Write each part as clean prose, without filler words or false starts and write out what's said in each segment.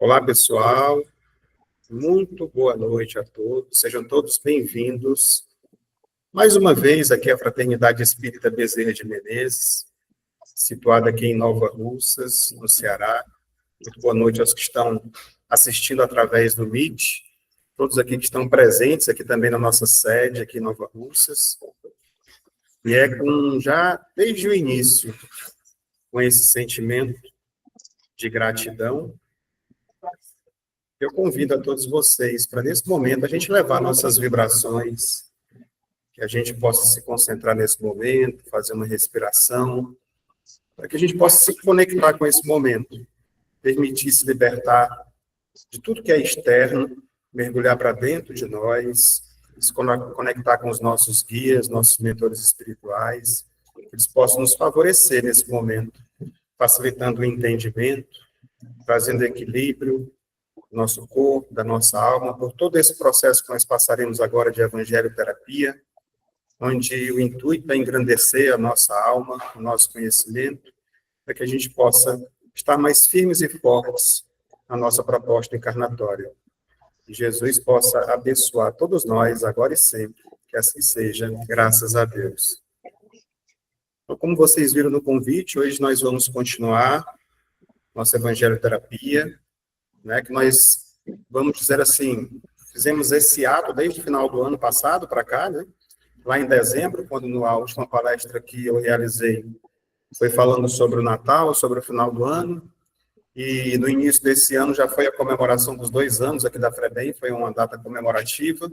Olá, pessoal. Muito boa noite a todos. Sejam todos bem-vindos. Mais uma vez, aqui a Fraternidade Espírita Bezerra de Menezes, situada aqui em Nova Russas, no Ceará. Muito boa noite aos que estão assistindo através do Meet, todos aqui que estão presentes aqui também na nossa sede, aqui em Nova Russas. E é já desde o início, com esse sentimento de gratidão, eu convido a todos vocês para, nesse momento, a gente levar nossas vibrações, que a gente possa se concentrar nesse momento, fazer uma respiração, para que a gente possa se conectar com esse momento, permitir se libertar de tudo que é externo, mergulhar para dentro de nós, se conectar com os nossos guias, nossos mentores espirituais, que eles possam nos favorecer nesse momento, facilitando o entendimento, trazendo equilíbrio, nosso corpo, da nossa alma, por todo esse processo que nós passaremos agora de evangelho-terapia, onde o intuito é engrandecer a nossa alma, o nosso conhecimento, para que a gente possa estar mais firmes e fortes na nossa proposta encarnatória. Que Jesus possa abençoar todos nós, agora e sempre, que assim seja, graças a Deus. Então, como vocês viram no convite, hoje nós vamos continuar nossa evangelho-terapia, né, que nós, vamos dizer assim, fizemos esse ato desde o final do ano passado para cá, né, lá em dezembro, quando na última palestra que eu realizei, foi falando sobre o Natal, sobre o final do ano, e no início desse ano já foi a comemoração dos 2 anos aqui da FREBEM, foi uma data comemorativa,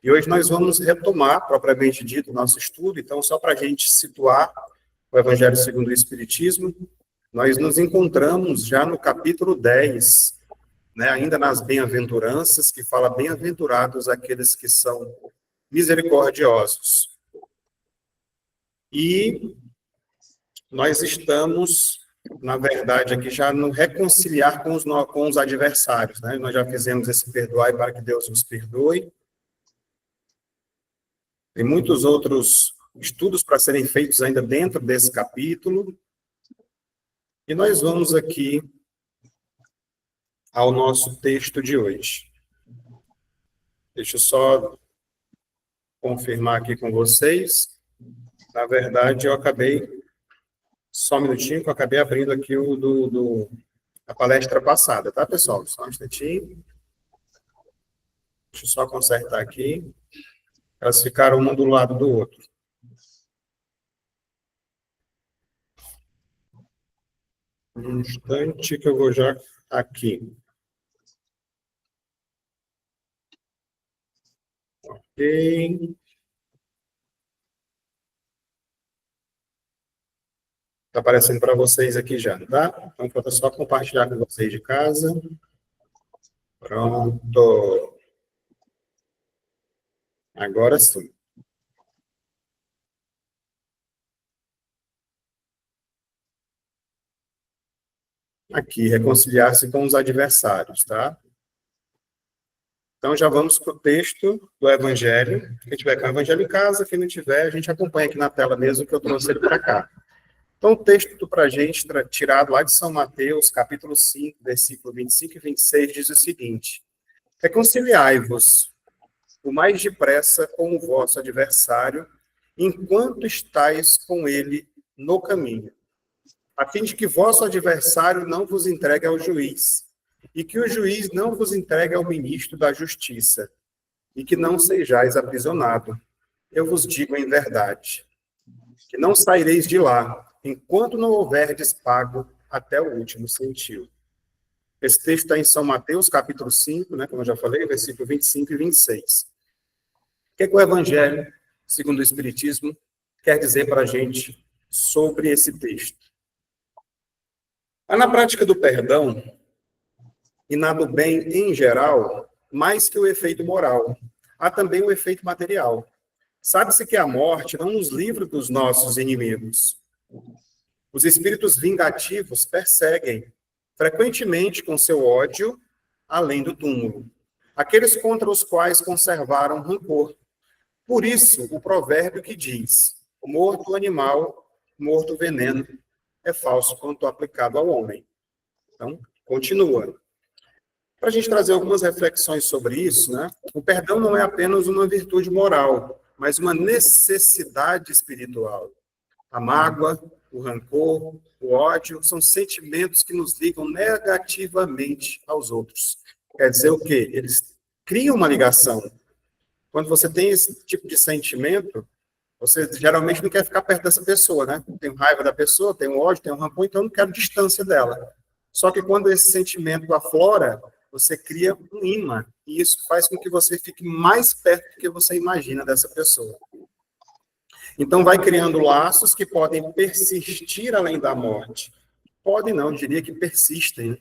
e hoje nós vamos retomar, propriamente dito, o nosso estudo. Então, só para a gente situar o Evangelho segundo o Espiritismo, nós nos encontramos já no capítulo 10, né, ainda nas bem-aventuranças, que fala bem-aventurados aqueles que são misericordiosos. E nós estamos, na verdade, aqui já no reconciliar com os adversários, né? Nós já fizemos esse perdoai para que Deus nos perdoe. Tem muitos outros estudos para serem feitos ainda dentro desse capítulo. E nós vamos aqui ao nosso texto de hoje. Deixa eu só confirmar aqui com vocês. Na verdade, eu acabei... Só um minutinho, que eu acabei abrindo aqui a palestra passada, tá, pessoal? Só um instantinho. Deixa eu só consertar aqui. Elas ficaram uma do lado do outro. Um instante que eu vou já aqui. Ok. Está aparecendo para vocês aqui já, tá? Então, falta só compartilhar com vocês de casa. Pronto. Agora sim. Aqui, reconciliar-se com os adversários, tá? Então, já vamos para o texto do Evangelho. Quem tiver com o Evangelho em casa, quem não tiver, a gente acompanha aqui na tela mesmo, que eu trouxe ele para cá. Então, o texto para a gente, tirado lá de São Mateus, capítulo 5, versículo 25 e 26, diz o seguinte: reconciliai-vos o mais depressa com o vosso adversário, enquanto estáis com ele no caminho, a fim de que vosso adversário não vos entregue ao juiz, e que o juiz não vos entregue ao ministro da justiça, e que não sejais aprisionado. Eu vos digo em verdade, que não saireis de lá, enquanto não houverdes pago até o último centavo. Esse texto está em São Mateus, capítulo 5, né, como eu já falei, versículo 25 e 26. O que é que o Evangelho, segundo o Espiritismo, quer dizer para a gente sobre esse texto? Na prática do perdão, e na do bem em geral, mais que o efeito moral, há também o efeito material. Sabe-se que a morte não nos livra dos nossos inimigos. Os espíritos vingativos perseguem, frequentemente com seu ódio, além do túmulo, aqueles contra os quais conservaram rancor. Por isso, o provérbio que diz: morto o animal, morto o veneno, é falso quanto aplicado ao homem. Então, continua. Para a gente trazer algumas reflexões sobre isso, né? O perdão não é apenas uma virtude moral, mas uma necessidade espiritual. A mágoa, o rancor, o ódio são sentimentos que nos ligam negativamente aos outros. Quer dizer o quê? Eles criam uma ligação. Quando você tem esse tipo de sentimento, você geralmente não quer ficar perto dessa pessoa, né? Tem raiva da pessoa, tem ódio, tem um rancor, então eu não quero distância dela. Só que quando esse sentimento aflora, você cria um imã, e isso faz com que você fique mais perto do que você imagina dessa pessoa. Então, vai criando laços que podem persistir além da morte. Podem não, eu diria que persistem. Né?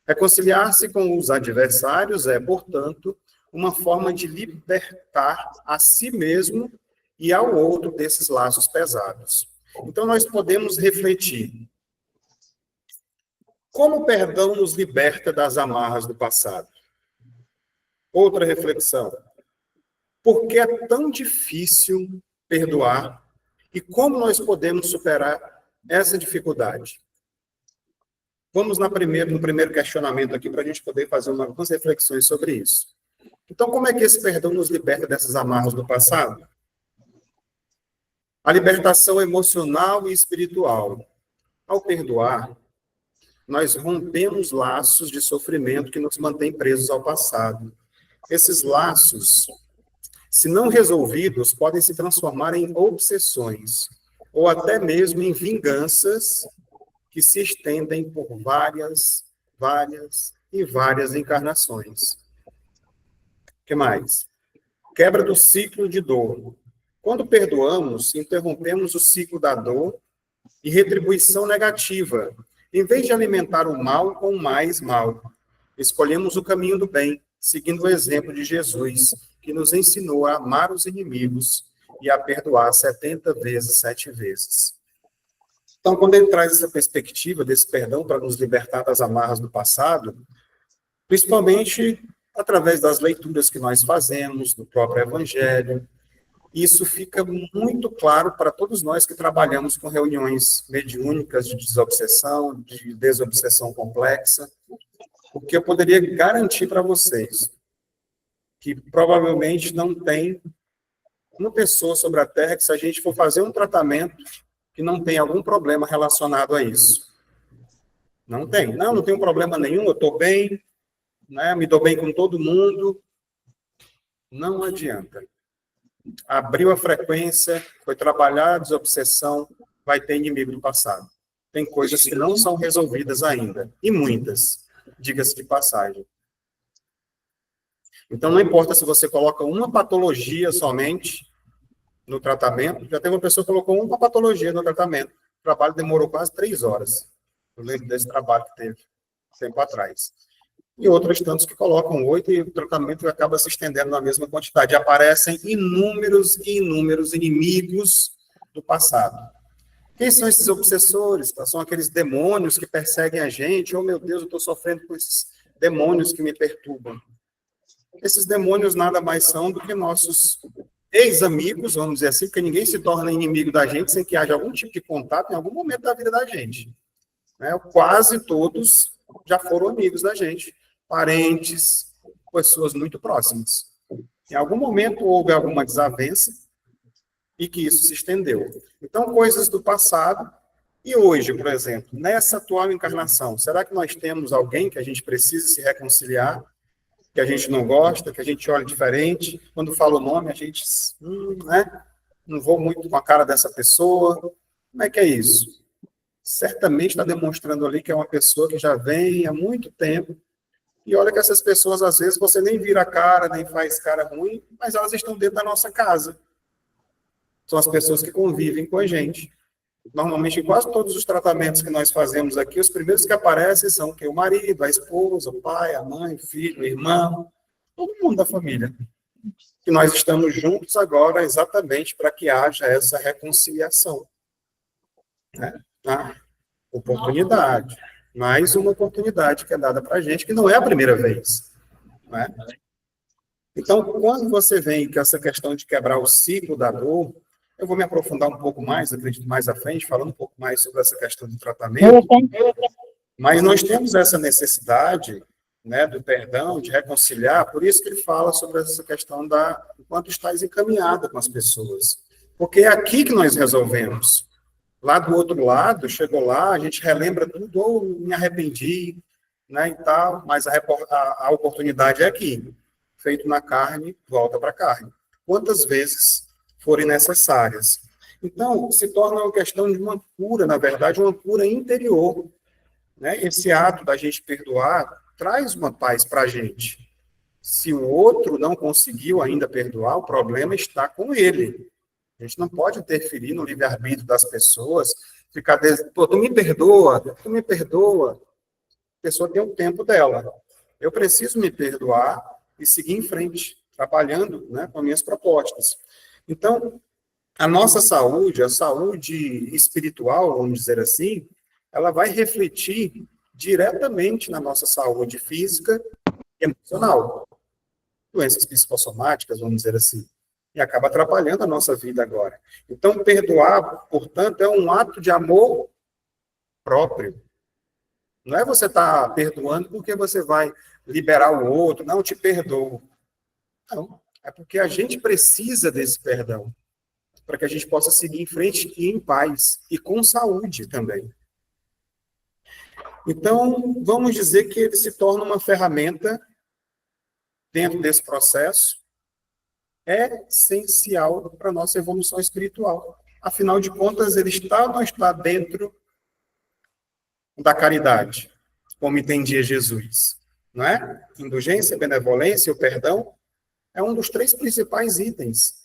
Reconciliar-se com os adversários é, portanto, uma forma de libertar a si mesmo e ao outro desses laços pesados. Então, nós podemos refletir. Como o perdão nos liberta das amarras do passado? Outra reflexão. Por que é tão difícil perdoar e como nós podemos superar essa dificuldade? Vamos no primeiro questionamento aqui para a gente poder fazer algumas reflexões sobre isso. Então, como é que esse perdão nos liberta dessas amarras do passado? A libertação emocional e espiritual. Ao perdoar, nós rompemos laços de sofrimento que nos mantêm presos ao passado. Esses laços, se não resolvidos, podem se transformar em obsessões, ou até mesmo em vinganças que se estendem por várias encarnações. O que mais? Quebra do ciclo de dor. Quando perdoamos, interrompemos o ciclo da dor e retribuição negativa. Em vez de alimentar o mal com mais mal, escolhemos o caminho do bem, seguindo o exemplo de Jesus, que nos ensinou a amar os inimigos e a perdoar 70 vezes, 7 vezes. Então, quando ele traz essa perspectiva desse perdão para nos libertar das amarras do passado, principalmente através das leituras que nós fazemos, do próprio Evangelho, isso fica muito claro para todos nós que trabalhamos com reuniões mediúnicas de desobsessão, de desobsessão complexa, porque eu poderia garantir para vocês que provavelmente não tem uma pessoa sobre a Terra que, se a gente for fazer um tratamento, que não tem algum problema relacionado a isso. Não tem. Não tenho problema nenhum, eu estou bem, né, me dou bem com todo mundo. Não adianta. Abriu a frequência, foi trabalhar a desobsessão, vai ter inimigo do passado. Tem coisas que não são resolvidas ainda, e muitas, diga-se de passagem. Então, não importa se você coloca uma patologia somente no tratamento, já tem uma pessoa que colocou uma patologia no tratamento, o trabalho demorou quase 3 horas. Eu lembro desse trabalho que teve tempo atrás. E outros tantos que colocam 8 e o tratamento acaba se estendendo na mesma quantidade. Aparecem inúmeros e inúmeros inimigos do passado. Quem são esses obsessores? São aqueles demônios que perseguem a gente. Oh, meu Deus, eu estou sofrendo com esses demônios que me perturbam. Esses demônios nada mais são do que nossos ex-amigos, vamos dizer assim, porque ninguém se torna inimigo da gente sem que haja algum tipo de contato em algum momento da vida da gente. Né? Quase todos já foram amigos da gente. Parentes, pessoas muito próximas. Em algum momento houve alguma desavença e que isso se estendeu. Então, coisas do passado e hoje, por exemplo, nessa atual encarnação, será que nós temos alguém que a gente precisa se reconciliar, que a gente não gosta, que a gente olha diferente? Quando fala o nome, a gente, né? Não vou muito com a cara dessa pessoa. Como é que é isso? Certamente está demonstrando ali que é uma pessoa que já vem há muito tempo. E olha que essas pessoas, às vezes, você nem vira a cara, nem faz cara ruim, mas elas estão dentro da nossa casa. São as pessoas que convivem com a gente. Normalmente, em quase todos os tratamentos que nós fazemos aqui, os primeiros que aparecem são o marido, a esposa, o pai, a mãe, o filho, o irmão, todo mundo da família. E nós estamos juntos agora exatamente para que haja essa reconciliação. Né? A oportunidade. Mais uma oportunidade que é dada para a gente, que não é a primeira vez. Né? Então, quando você vem com essa questão de quebrar o ciclo da dor, eu vou me aprofundar um pouco mais, acredito mais à frente, falando um pouco mais sobre essa questão do tratamento, mas nós temos essa necessidade né, do perdão, de reconciliar, por isso que ele fala sobre essa questão da enquanto estás encaminhada com as pessoas. Porque é aqui que nós resolvemos. Lá do outro lado, chegou lá, a gente relembra tudo, ou me arrependi, né, e tal, mas a oportunidade é aqui. Feito na carne, volta para a carne. Quantas vezes forem necessárias. Então, se torna uma questão de uma cura, na verdade, uma cura interior. Né? Esse ato da gente perdoar traz uma paz para a gente. Se o outro não conseguiu ainda perdoar, o problema está com ele. A gente não pode interferir no livre-arbítrio das pessoas, ficar dizendo, pô, tu me perdoa. A pessoa tem o tempo dela. Eu preciso me perdoar e seguir em frente, trabalhando, né, com as minhas propostas. Então, a nossa saúde, a saúde espiritual, vamos dizer assim, ela vai refletir diretamente na nossa saúde física e emocional. Doenças psicossomáticas, vamos dizer assim. E acaba atrapalhando a nossa vida agora. Então, perdoar, portanto, é um ato de amor próprio. Não é você estar perdoando porque você vai liberar o outro. Não, te perdoo. Não. É porque a gente precisa desse perdão. Para que a gente possa seguir em frente e em paz. E com saúde também. Então, vamos dizer que ele se torna uma ferramenta dentro desse processo essencial para a nossa evolução espiritual. Afinal de contas, ele está ou não está dentro da caridade, como entendia Jesus, não é? Indulgência, benevolência, o perdão é um dos 3 principais itens.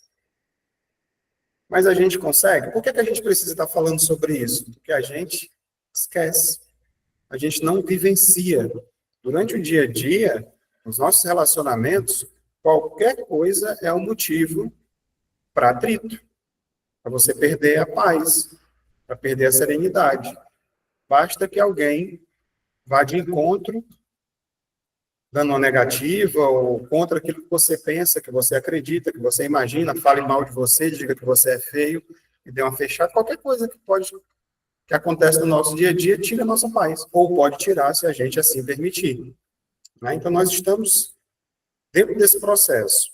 Mas a gente consegue? Por que a gente precisa estar falando sobre isso? Porque a gente esquece. A gente não vivencia. Durante o dia a dia, nos nossos relacionamentos, qualquer coisa é um motivo para atrito, para você perder a paz, para perder a serenidade. Basta que alguém vá de encontro, dando uma negativa, ou contra aquilo que você pensa, que você acredita, que você imagina, fale mal de você, diga que você é feio, e dê uma fechada, qualquer coisa que acontece no nosso dia a dia, tira a nossa paz. Ou pode tirar, se a gente assim permitir. Né? Então, nós estamos dentro desse processo.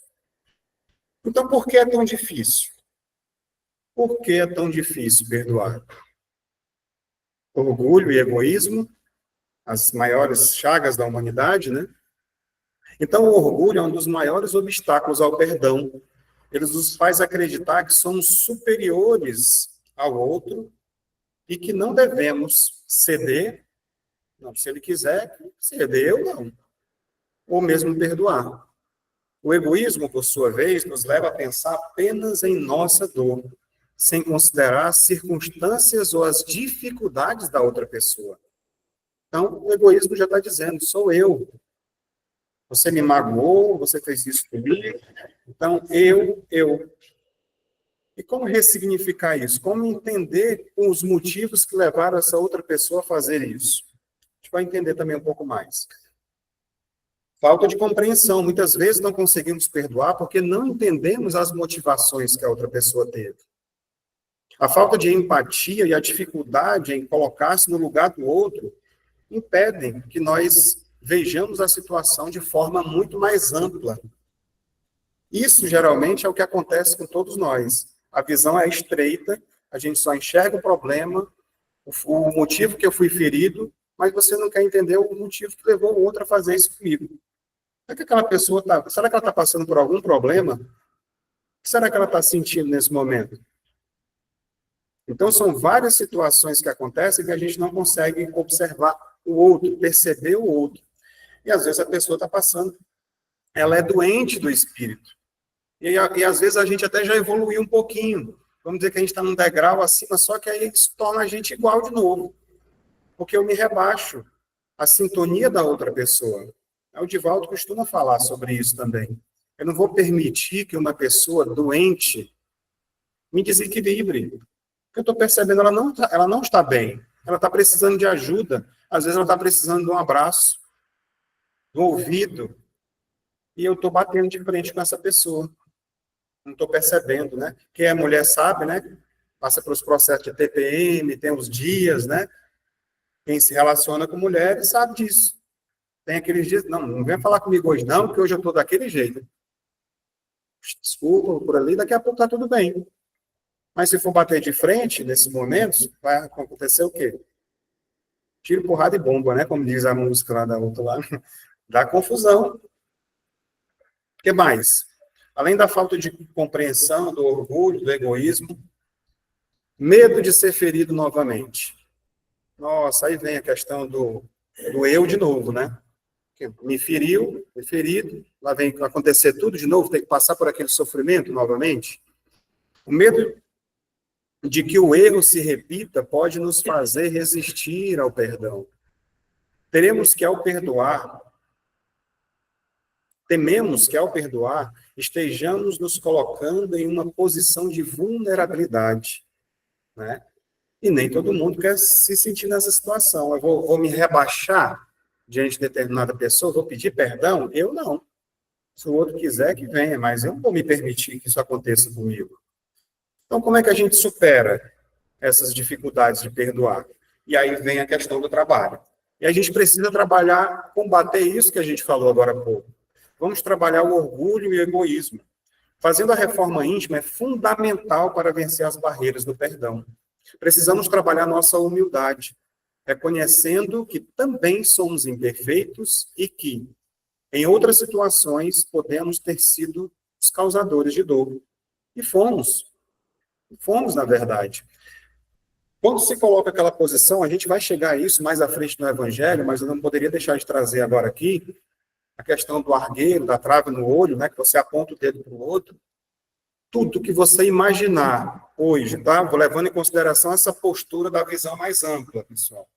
Então, por que é tão difícil? Por que é tão difícil perdoar? Orgulho e egoísmo, as maiores chagas da humanidade, né? Então, o orgulho é um dos maiores obstáculos ao perdão. Ele nos faz acreditar que somos superiores ao outro e que não devemos ceder, não, se ele quiser, ceder ou não, ou mesmo perdoar. O egoísmo, por sua vez, nos leva a pensar apenas em nossa dor, sem considerar as circunstâncias ou as dificuldades da outra pessoa. Então, o egoísmo já está dizendo, sou eu. Você me magoou, você fez isso comigo, então eu. E como ressignificar isso? Como entender os motivos que levaram essa outra pessoa a fazer isso? A gente vai entender também um pouco mais. Falta de compreensão. Muitas vezes não conseguimos perdoar porque não entendemos as motivações que a outra pessoa teve. A falta de empatia e a dificuldade em colocar-se no lugar do outro impedem que nós vejamos a situação de forma muito mais ampla. Isso, geralmente, é o que acontece com todos nós. A visão é estreita, a gente só enxerga o problema, o motivo que eu fui ferido, mas você não quer entender o motivo que levou o outro a fazer isso comigo. Será que aquela pessoa será que ela está passando por algum problema? O que será que ela está sentindo nesse momento? Então, são várias situações que acontecem que a gente não consegue observar o outro, perceber o outro. E, às vezes, a pessoa está passando, ela é doente do espírito. E, às vezes, a gente até já evoluiu um pouquinho. Vamos dizer que a gente está num degrau acima, só que aí isso torna a gente igual de novo. Porque eu me rebaixo a sintonia da outra pessoa. O Divaldo costuma falar sobre isso também. Eu não vou permitir que uma pessoa doente me desequilibre. Porque eu estou percebendo, ela não está bem. Ela está precisando de ajuda. Às vezes ela está precisando de um abraço, do ouvido. E eu estou batendo de frente com essa pessoa. Não estou percebendo, né? Quem é mulher sabe, né? Passa pelos processos de TPM, tem os dias, né? Quem se relaciona com mulheres sabe disso. Tem aqueles dias, não vem falar comigo hoje não, porque hoje eu estou daquele jeito. Desculpa, por ali, daqui a pouco está tudo bem. Mas se for bater de frente, nesses momentos, vai acontecer o quê? Tiro, porrada e bomba, né? Como diz a música lá da outra lá. Dá confusão. O que mais? Além da falta de compreensão, do orgulho, do egoísmo, medo de ser ferido novamente. Nossa, aí vem a questão do eu de novo, né? Me feriu, me ferido, lá vem acontecer tudo de novo, tem que passar por aquele sofrimento novamente. O medo de que o erro se repita pode nos fazer resistir ao perdão. Teremos que, ao perdoar, tememos que, ao perdoar, estejamos nos colocando em uma posição de vulnerabilidade, né? E nem todo mundo quer se sentir nessa situação. Eu vou me rebaixar diante de determinada pessoa, vou pedir perdão? Eu não. Se o outro quiser, que venha, mas eu não vou me permitir que isso aconteça comigo. Então, como é que a gente supera essas dificuldades de perdoar? E aí vem a questão do trabalho. E a gente precisa trabalhar, combater isso que a gente falou agora há pouco. Vamos trabalhar o orgulho e o egoísmo. Fazendo a reforma íntima é fundamental para vencer as barreiras do perdão. Precisamos trabalhar nossa humildade, reconhecendo que também somos imperfeitos e que, em outras situações, podemos ter sido os causadores de dor. E fomos. Fomos, na verdade. Quando se coloca aquela posição, a gente vai chegar a isso mais à frente no Evangelho, mas eu não poderia deixar de trazer agora aqui a questão do argueiro, da trave no olho, né, que você aponta o dedo para o outro. Tudo que você imaginar hoje, tá? Vou levando em consideração essa postura da visão mais ampla, pessoal.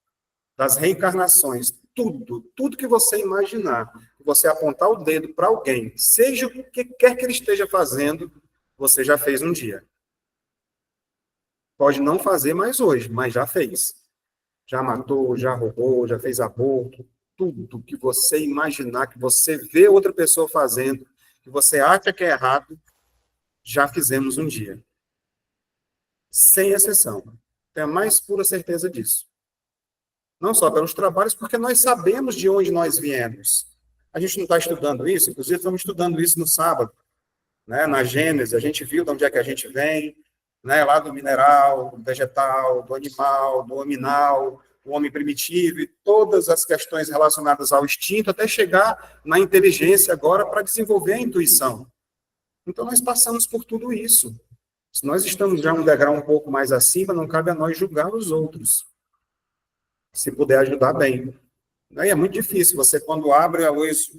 Das reencarnações. Tudo que você imaginar, você apontar o dedo para alguém, seja o que quer que ele esteja fazendo, você já fez um dia. Pode não fazer mais hoje, mas já fez. Já matou, já roubou, já fez aborto. Tudo que você imaginar, que você vê outra pessoa fazendo, que você acha que é errado, já fizemos um dia. Sem exceção. Tenho a mais pura certeza disso. Não só pelos trabalhos, porque nós sabemos de onde nós viemos. A gente não está estudando isso, inclusive estamos estudando isso no sábado, né? Na Gênesis, a gente viu de onde é que a gente vem, né? Lá do mineral, do vegetal, do animal, do hominal, o homem primitivo, e todas as questões relacionadas ao instinto, até chegar na inteligência agora para desenvolver a intuição. Então, nós passamos por tudo isso. Se nós estamos já um degrau um pouco mais acima, não cabe a nós julgar os outros. Se puder ajudar, bem. Aí é muito difícil. Você, quando abre a luz,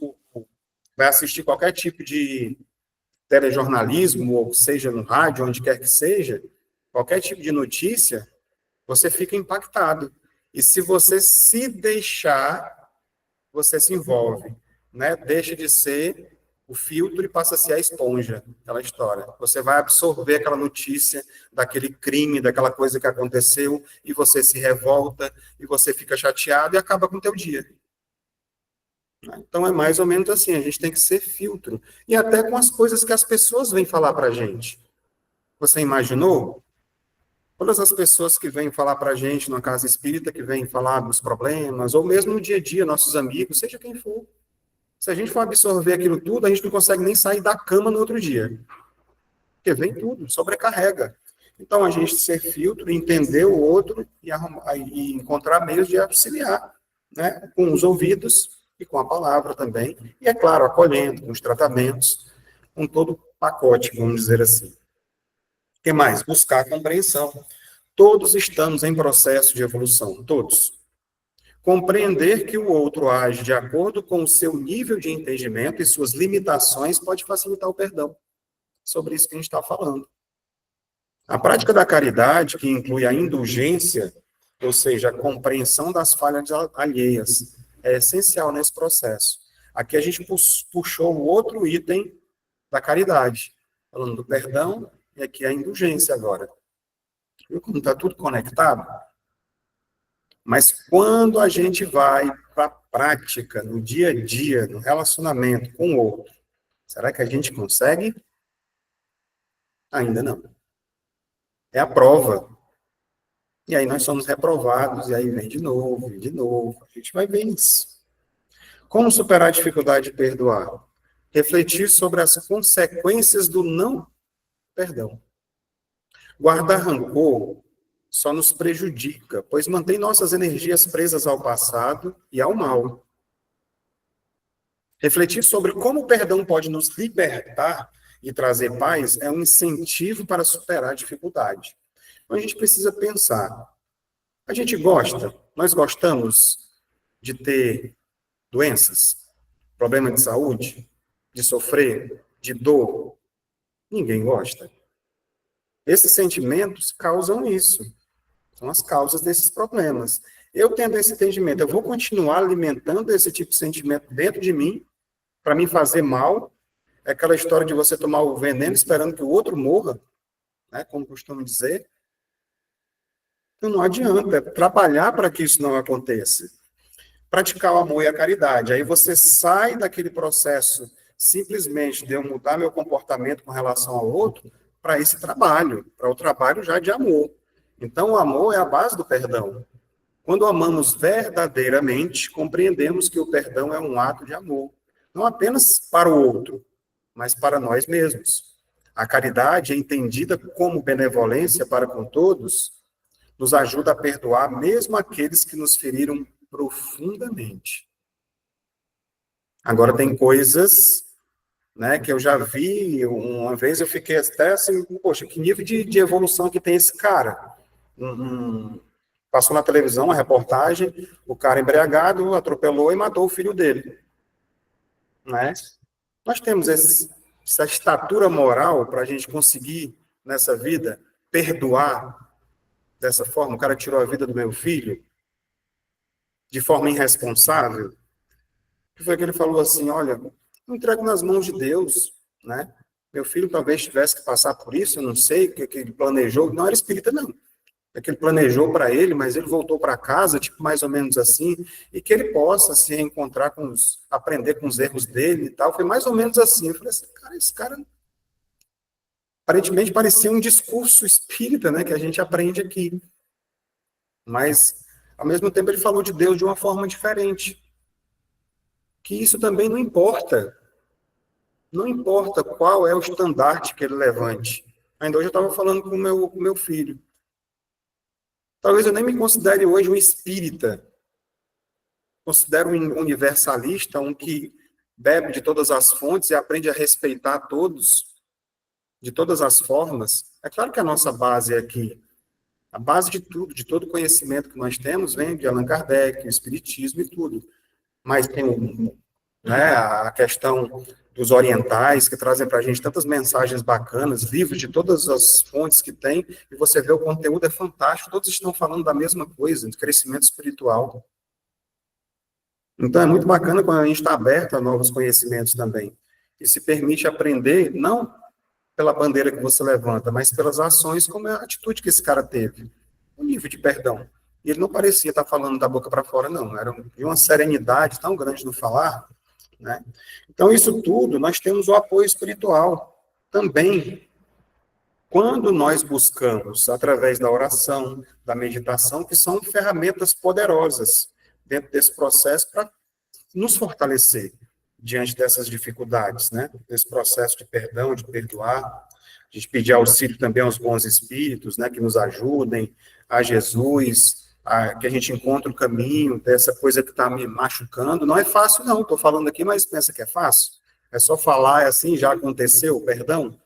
vai assistir qualquer tipo de telejornalismo, ou seja no rádio, onde quer que seja, qualquer tipo de notícia, você fica impactado. E se você se deixar, você se envolve, né? Deixa de ser o filtro e passa a ser a esponja, aquela história. Você vai absorver aquela notícia daquele crime, daquela coisa que aconteceu, e você se revolta, e você fica chateado e acaba com o teu dia. Então é mais ou menos assim, a gente tem que ser filtro. E até com as coisas que as pessoas vêm falar para a gente. Você imaginou? Todas as pessoas que vêm falar para a gente na casa espírita, que vêm falar dos problemas, ou mesmo no dia a dia, nossos amigos, seja quem for. Se a gente for absorver aquilo tudo, a gente não consegue nem sair da cama no outro dia. Porque vem tudo, sobrecarrega. Então, a gente ser filtro, entender o outro e encontrar meios de auxiliar, né? Com os ouvidos e com a palavra também. E, é claro, acolhendo, com os tratamentos, com todo o pacote, vamos dizer assim. O que mais? Buscar compreensão. Todos estamos em processo de evolução, todos. Compreender que o outro age de acordo com o seu nível de entendimento e suas limitações pode facilitar o perdão. Sobre isso que a gente está falando. A prática da caridade, que inclui a indulgência, ou seja, a compreensão das falhas alheias, é essencial nesse processo. Aqui a gente puxou o outro item da caridade, falando do perdão, e aqui a indulgência agora. Viu como está tudo conectado? Mas quando a gente vai para a prática, no dia a dia, no relacionamento com o outro, será que a gente consegue? Ainda não. É a prova. E aí nós somos reprovados, e aí vem de novo, a gente vai ver isso. Como superar a dificuldade de perdoar? Refletir sobre as consequências do não perdão. Guardar rancor só nos prejudica, pois mantém nossas energias presas ao passado e ao mal. Refletir sobre como o perdão pode nos libertar e trazer paz é um incentivo para superar a dificuldade. Então a gente precisa pensar. A gente gosta, nós gostamos de ter doenças, problema de saúde, de sofrer, de dor. Ninguém gosta. Esses sentimentos causam isso. São as causas desses problemas. Eu tendo esse entendimento, eu vou continuar alimentando esse tipo de sentimento dentro de mim, para me fazer mal. É aquela história de você tomar o veneno esperando que o outro morra, né, como costumam dizer. Então não adianta, é trabalhar para que isso não aconteça. Praticar o amor e a caridade. Aí você sai daquele processo simplesmente de eu mudar meu comportamento com relação ao outro para esse trabalho, para o trabalho já de amor. Então o amor é a base do perdão. Quando amamos verdadeiramente, compreendemos que o perdão é um ato de amor, não apenas para o outro, mas para nós mesmos. A caridade é entendida como benevolência para com todos, nos ajuda a perdoar mesmo aqueles que nos feriram profundamente. Agora, tem coisas, né, que eu já vi, uma vez eu fiquei até assim, poxa, que nível de evolução que tem esse cara. Passou na televisão uma reportagem, o cara embriagado atropelou e matou o filho dele. Né? Nós temos essa estatura moral para a gente conseguir, nessa vida, perdoar dessa forma. O cara tirou a vida do meu filho de forma irresponsável. Que foi que ele falou assim, olha, eu entrego nas mãos de Deus, né? Meu filho talvez tivesse que passar por isso, eu não sei o que ele planejou. Não era espírita, não. É que ele planejou para ele, mas ele voltou para casa, tipo, mais ou menos assim, e que ele possa se reencontrar aprender com os erros dele e tal. Foi mais ou menos assim. Eu falei assim, cara, esse cara aparentemente parecia um discurso espírita, né, que a gente aprende aqui. Mas, ao mesmo tempo, ele falou de Deus de uma forma diferente. Que isso também não importa. Não importa qual é o estandarte que ele levante. Ainda hoje eu estava falando com o meu filho. Talvez eu nem me considere hoje um espírita. Considero um universalista, um que bebe de todas as fontes e aprende a respeitar todos, de todas as formas. É claro que a nossa base é aqui. A base de tudo, de todo conhecimento que nós temos, vem de Allan Kardec, o Espiritismo e tudo. Mas tem né, a questão dos orientais, que trazem para a gente tantas mensagens bacanas, livros de todas as fontes que tem, e você vê o conteúdo é fantástico, todos estão falando da mesma coisa, de crescimento espiritual. Então é muito bacana quando a gente está aberto a novos conhecimentos também, e se permite aprender, não pela bandeira que você levanta, mas pelas ações, como é a atitude que esse cara teve, o nível de perdão. E ele não parecia estar falando da boca para fora, não, era de uma serenidade tão grande no falar, né? Então, isso tudo, nós temos o apoio espiritual também. Quando nós buscamos, através da oração, da meditação, que são ferramentas poderosas dentro desse processo para nos fortalecer diante dessas dificuldades, né? Desse processo de perdão, de perdoar, de pedir auxílio também aos bons espíritos, né? Que nos ajudem, a Jesus, que a gente encontre o caminho dessa coisa que está me machucando. Não é fácil, não. Estou falando aqui, mas pensa que é fácil? É só falar, é assim, já aconteceu, o perdão?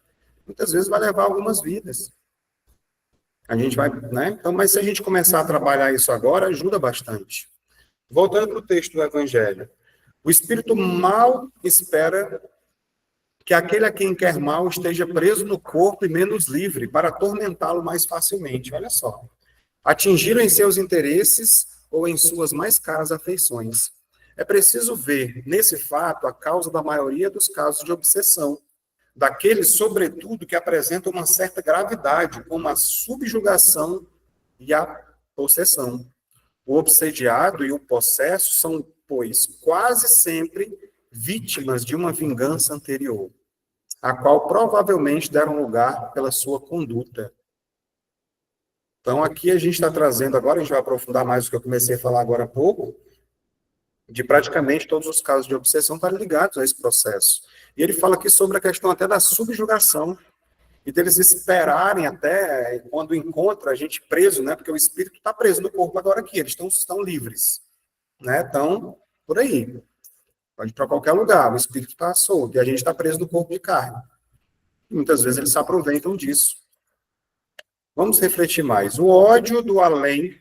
Muitas vezes vai levar algumas vidas. A gente vai, né? Então, mas se a gente começar a trabalhar isso agora, ajuda bastante. Voltando para o texto do Evangelho. O espírito mal espera que aquele a quem quer mal esteja preso no corpo e menos livre, para atormentá-lo mais facilmente. Olha só. Atingiram em seus interesses ou em suas mais caras afeições. É preciso ver, nesse fato, a causa da maioria dos casos de obsessão, daqueles, sobretudo, que apresentam uma certa gravidade, como a subjugação e a possessão. O obsediado e o possesso são, pois, quase sempre vítimas de uma vingança anterior, a qual provavelmente deram lugar pela sua conduta. Então, aqui a gente está trazendo agora, a gente vai aprofundar mais o que eu comecei a falar agora há pouco, de praticamente todos os casos de obsessão estarem ligados a esse processo. E ele fala aqui sobre a questão até da subjugação, e deles esperarem até quando encontra a gente preso, né? Porque o espírito está preso no corpo agora aqui, eles estão livres, né? Estão por aí. Pode ir para qualquer lugar, o espírito está solto, e a gente está preso no corpo de carne. E muitas vezes eles se aproveitam disso. Vamos refletir mais. O ódio do além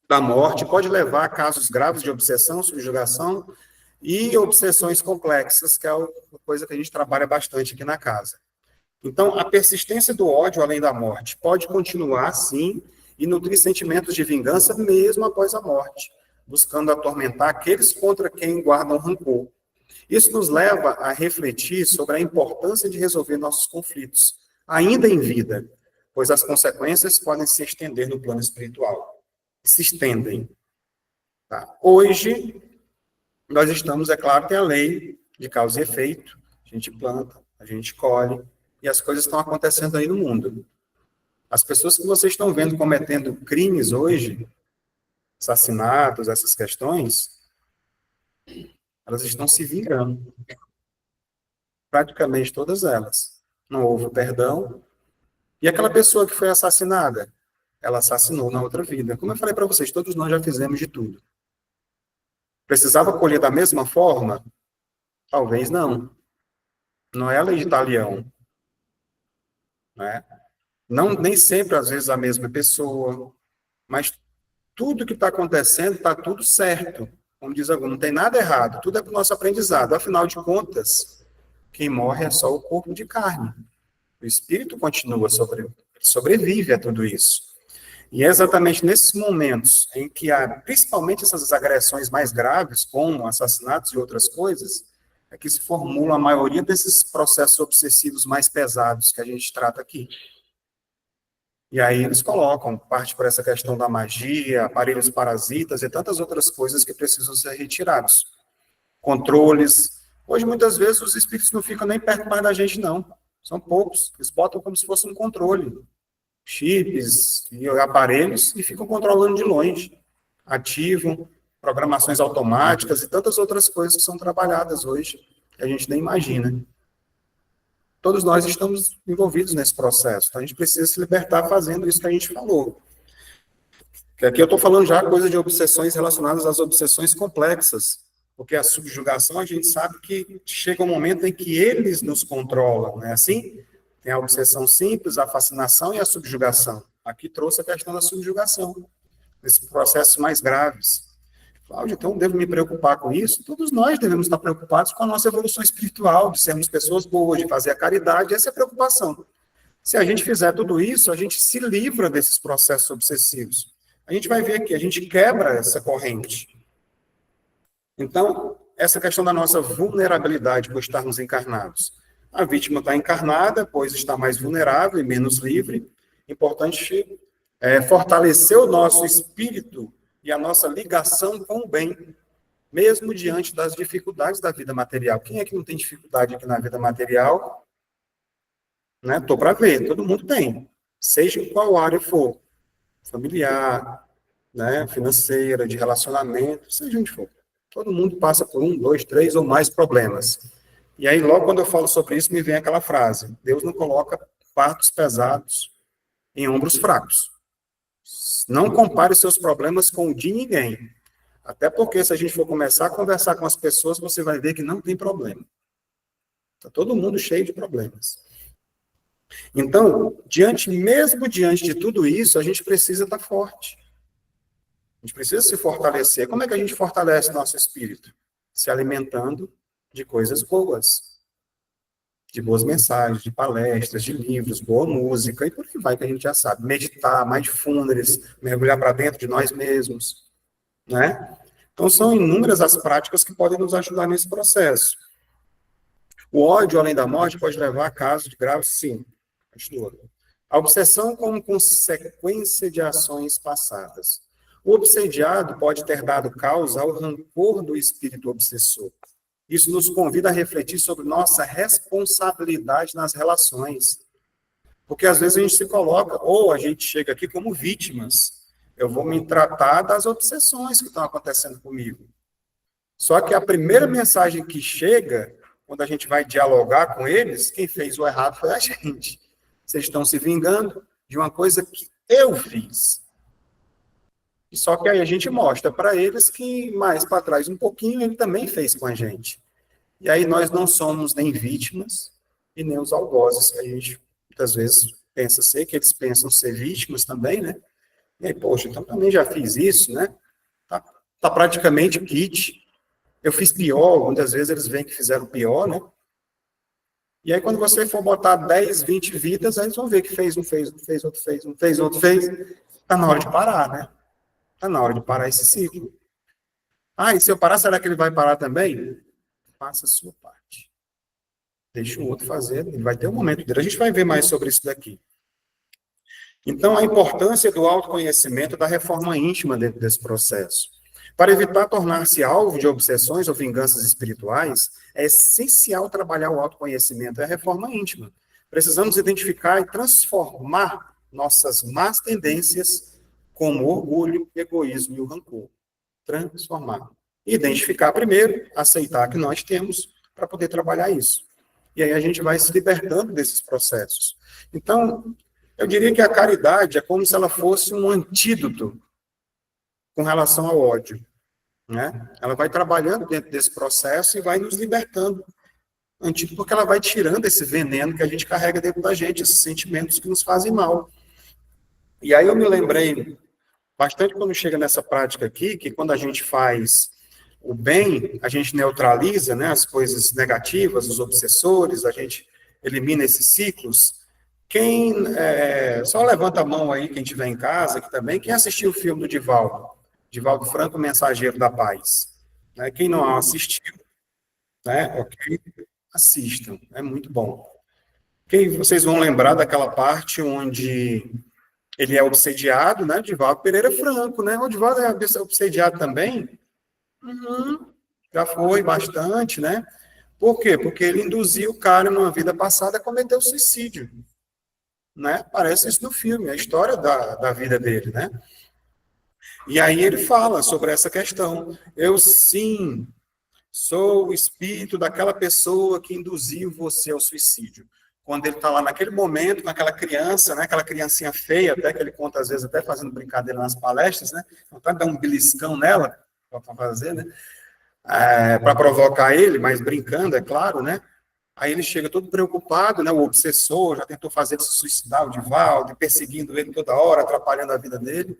da morte pode levar a casos graves de obsessão, subjugação e obsessões complexas, que é uma coisa que a gente trabalha bastante aqui na casa. Então, a persistência do ódio além da morte pode continuar, sim, e nutrir sentimentos de vingança mesmo após a morte, buscando atormentar aqueles contra quem guardam rancor. Isso nos leva a refletir sobre a importância de resolver nossos conflitos, ainda em vida, pois as consequências podem se estender no plano espiritual. Se estendem. Tá? Hoje, nós estamos, é claro, tem a lei de causa e efeito, a gente planta, a gente colhe, e as coisas estão acontecendo aí no mundo. As pessoas que vocês estão vendo cometendo crimes hoje, assassinatos, essas questões, elas estão se vingando. Praticamente todas elas. Não houve perdão. E aquela pessoa que foi assassinada, ela assassinou na outra vida. Como eu falei para vocês, todos nós já fizemos de tudo. Precisava colher da mesma forma? Talvez não. Não é a lei de Talião. Né? Não, nem sempre, às vezes, a mesma pessoa. Mas tudo que está acontecendo está tudo certo. Como diz algum, não tem nada errado. Tudo é para o nosso aprendizado. Afinal de contas, quem morre é só o corpo de carne. O espírito continua, sobrevive a tudo isso. E é exatamente nesses momentos em que há, principalmente essas agressões mais graves, como assassinatos e outras coisas, é que se formula a maioria desses processos obsessivos mais pesados que a gente trata aqui. E aí eles colocam parte por essa questão da magia, aparelhos parasitas e tantas outras coisas que precisam ser retirados. Controles. Hoje, muitas vezes, os espíritos não ficam nem perto mais da gente, não. São poucos. Eles botam como se fosse um controle. Chips e aparelhos e ficam controlando de longe. Ativam programações automáticas e tantas outras coisas que são trabalhadas hoje, que a gente nem imagina. Todos nós estamos envolvidos nesse processo. Então, a gente precisa se libertar fazendo isso que a gente falou. Que aqui eu estou falando já coisa de obsessões relacionadas às obsessões complexas, porque a subjugação, a gente sabe que chega um momento em que eles nos controlam, não é assim? Tem a obsessão simples, a fascinação e a subjugação. Aqui trouxe a questão da subjugação, esses processos mais graves. Cláudio, então devo me preocupar com isso? Todos nós devemos estar preocupados com a nossa evolução espiritual, de sermos pessoas boas, de fazer a caridade, essa é a preocupação. Se a gente fizer tudo isso, a gente se livra desses processos obsessivos. A gente vai ver que a gente quebra essa corrente. Então, essa questão da nossa vulnerabilidade por estarmos encarnados. A vítima está encarnada, pois está mais vulnerável e menos livre. Importante fortalecer o nosso espírito e a nossa ligação com o bem, mesmo diante das dificuldades da vida material. Quem é que não tem dificuldade aqui na vida material? Né? Estou para ver, todo mundo tem. Seja em qual área for. Familiar, né? Financeira, de relacionamento, seja onde for. Todo mundo passa por 1, 2, 3 ou mais problemas. E aí, logo quando eu falo sobre isso, me vem aquela frase: Deus não coloca fardos pesados em ombros fracos. Não compare os seus problemas com o de ninguém. Até porque, se a gente for começar a conversar com as pessoas, você vai ver que não tem problema. Está todo mundo cheio de problemas. Então, mesmo diante de tudo isso, a gente precisa estar forte. A gente precisa se fortalecer. Como é que a gente fortalece nosso espírito? Se alimentando de coisas boas. De boas mensagens, de palestras, de livros, boa música, e por aí vai, que a gente já sabe. Meditar, mindfulness, mergulhar para dentro de nós mesmos, né? Então, são inúmeras as práticas que podem nos ajudar nesse processo. O ódio, além da morte, pode levar a casos de graves, sim. Continua. A obsessão como consequência de ações passadas. O obsediado pode ter dado causa ao rancor do espírito obsessor. Isso nos convida a refletir sobre nossa responsabilidade nas relações. Porque às vezes a gente se coloca, ou a gente chega aqui como vítimas. Eu vou me tratar das obsessões que estão acontecendo comigo. Só que a primeira mensagem que chega, quando a gente vai dialogar com eles, quem fez o errado foi a gente. Vocês estão se vingando de uma coisa que eu fiz. Só que aí a gente mostra para eles que mais para trás um pouquinho ele também fez com a gente. E aí nós não somos nem vítimas e nem os algozes, que a gente muitas vezes pensa ser, que eles pensam ser vítimas também, né? E aí, poxa, então também já fiz isso, né? Tá praticamente kit. Eu fiz pior, muitas vezes eles veem que fizeram pior, né? E aí quando você for botar 10, 20 vidas, aí eles vão ver que fez, um fez, outro fez, um fez, outro fez. Tá na hora de parar, né? Tá na hora de parar esse ciclo. Ah, e se eu parar, será que ele vai parar também? Faça a sua parte. Deixa o outro fazer, ele vai ter um momento dele. A gente vai ver mais sobre isso daqui. Então, a importância do autoconhecimento da reforma íntima dentro desse processo. Para evitar tornar-se alvo de obsessões ou vinganças espirituais, é essencial trabalhar o autoconhecimento e a reforma íntima. Precisamos identificar e transformar nossas más tendências como o orgulho, o egoísmo e o rancor. Transformar. Identificar primeiro, aceitar que nós temos para poder trabalhar isso. E aí a gente vai se libertando desses processos. Então, eu diria que a caridade é como se ela fosse um antídoto com relação ao ódio, né? Ela vai trabalhando dentro desse processo e vai nos libertando. Antídoto porque ela vai tirando esse veneno que a gente carrega dentro da gente, esses sentimentos que nos fazem mal. E aí eu me lembrei bastante quando chega nessa prática aqui, que quando a gente faz o bem, a gente neutraliza, né, as coisas negativas, os obsessores, a gente elimina esses ciclos. Só levanta a mão aí, quem estiver em casa, aqui também, quem assistiu o filme do Divaldo Franco, Mensageiro da Paz. Né? Quem não assistiu, né, ok, assistam, é muito bom. Vocês vão lembrar daquela parte onde ele é obsediado, né, Divaldo Pereira Franco, né, o Divaldo é obsediado também? Já foi bastante, né? Por quê? Porque ele induziu o cara numa vida passada a cometer o suicídio. Né? Aparece isso no filme, a história da vida dele, né? E aí ele fala sobre essa questão. Eu, sim, sou o espírito daquela pessoa que induziu você ao suicídio. Quando ele está lá naquele momento, com aquela criança, né? Aquela criancinha feia, até que ele conta, às vezes, até fazendo brincadeira nas palestras, né? Vontade de dar um beliscão nela, para fazer, né? Para provocar ele, mas brincando, é claro, né? Aí ele chega todo preocupado, né? O obsessor já tentou fazer ele se suicidar, o Divaldo, perseguindo ele toda hora, atrapalhando a vida dele.